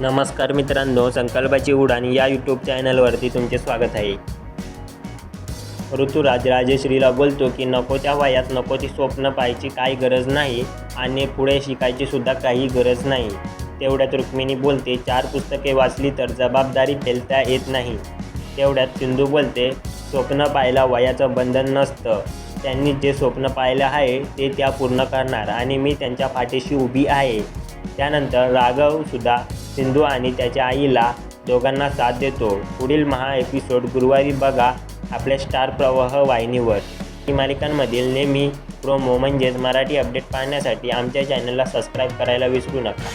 नमस्कार मित्रांनो, संकल्पाची उडान या यूट्यूब चॅनलवरती तुमचे स्वागत आहे। ऋतुराज राजश्रीला बोलतो की नको त्या वयात नको ती स्वप्न पाहायची काही गरज नाही आणि पुढे शिकायची सुद्धा काही गरज नाही। तेवढ्यात रुक्मिणी बोलते 4 पुस्तके वाचली तर जबाबदारी पेलता येत नाही। तेवढ्यात सिंधू बोलते स्वप्न पाहायला वयाचं बंधन नसतं, त्यांनी जे स्वप्न पाहिलं आहे ते त्या पूर्ण करणार आणि मी त्यांच्या पाठीशी उभी आहे। त्यानंतर राघवसुद्धा सिंधू आणि त्याच्या आईला दोघांना साथ देतो। पुढील एपिसोड गुरुवारी बघा आपल्या स्टार प्रवाह वाहिनीवर। ही मालिकांमधील नेहमी प्रोमो म्हणजेच मराठी अपडेट पाहण्यासाठी आमच्या चॅनलला सबस्क्राईब करायला विसरू नका।